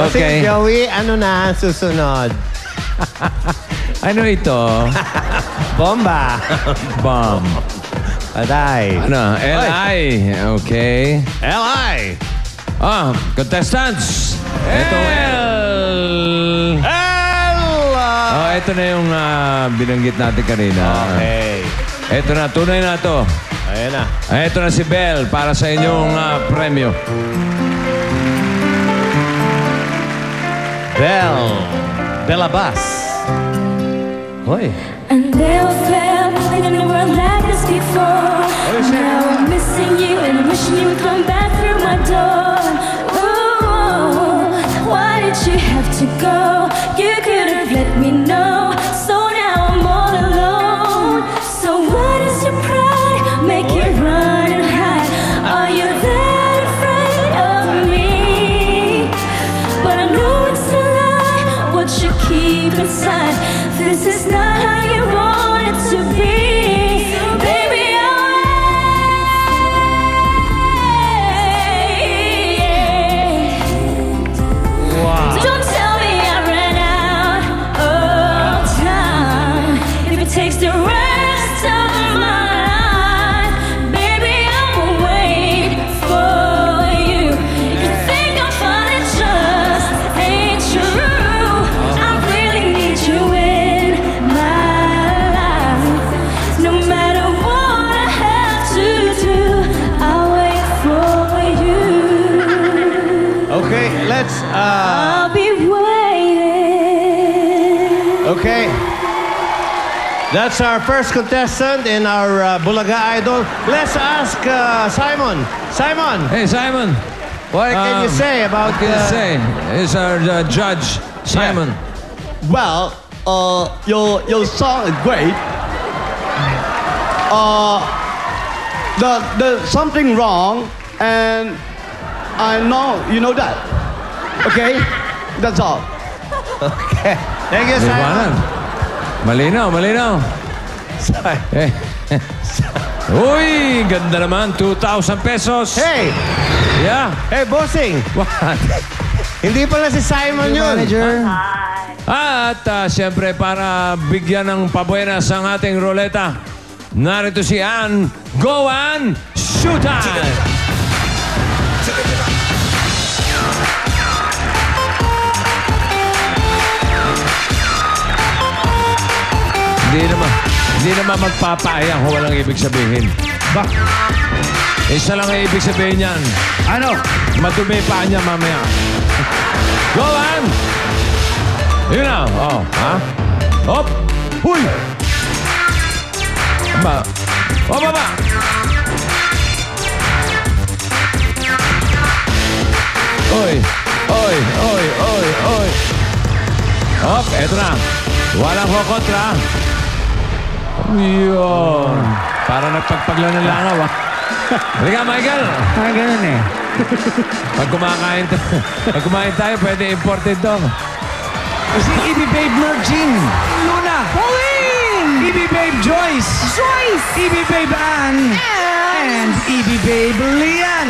Okay. Si Joey, ano na susunod? Ano ito? Bomba. Bomb. Patay. Ano? L.I. Okay. L.I. Contestants. Ito L. Oh, ito na yung binanggit natin kanina. Okay. Ito na, tunay na to. Ayan na. Ito na si Belle para sa inyong premyo. Bella Bass. Hoy. And never felt nothing in the world like this before. Now I'm missing you and wishing you would come back through my door. Ooh, why did you have to go? You could have let me know. So now I'm all alone. So what is your pride? Make you run and hide. Are you that afraid of me? But I know it's a lie. What you keep inside. This is not how you want it to be. Baby, I'll wait. Wow. Don't tell me I ran out of time. If it takes the rest of my life, baby, I'll wait for you. You think I'm fine, it just ain't true. I really need you in my life. No matter what I have to do, I'll wait for you. Okay, let's... I'll be waiting. Okay. That's our first contestant in our Bulaga Idol. Let's ask Simon. Simon, Hey, Simon. what can you say about... What can you say? Is our judge, Simon. Well, your song is great. There's something wrong, and I know you know that. Okay, that's all. Okay. Thank you, Liwanag. Simon. Malinaw, malinaw. Eh. Uy, ganda naman. 2,000 pesos. Hey! Yeah. Hey, bossing! What? Hindi pala si Simon yun. At siyempre para bigyan ng pabuenas ang ating ruleta, narito si Ann. Go, Ann! Shoot time! Hindi naman magpapayang kung walang ibig sabihin. Ba? Isa lang ang ibig sabihin niyan. Ano? Madumi pa niya mamaya. Go, Ann! Yun na. Oh, ha? Hop! Huy! Ba? O, baba! Oy! Oy! Oy! Oy! Oy! Hop! Eto na. Walang kokontra. Yun. Para nagpagpaglan ng langaw, ah. Halika, Michael. Parang ganun eh. Pag kumain tayo, pwede imported to. Si EB Babe Mergin. Luna. Pauline. EB Babe Joyce. EB Babe Ann. And EB Babe Lian.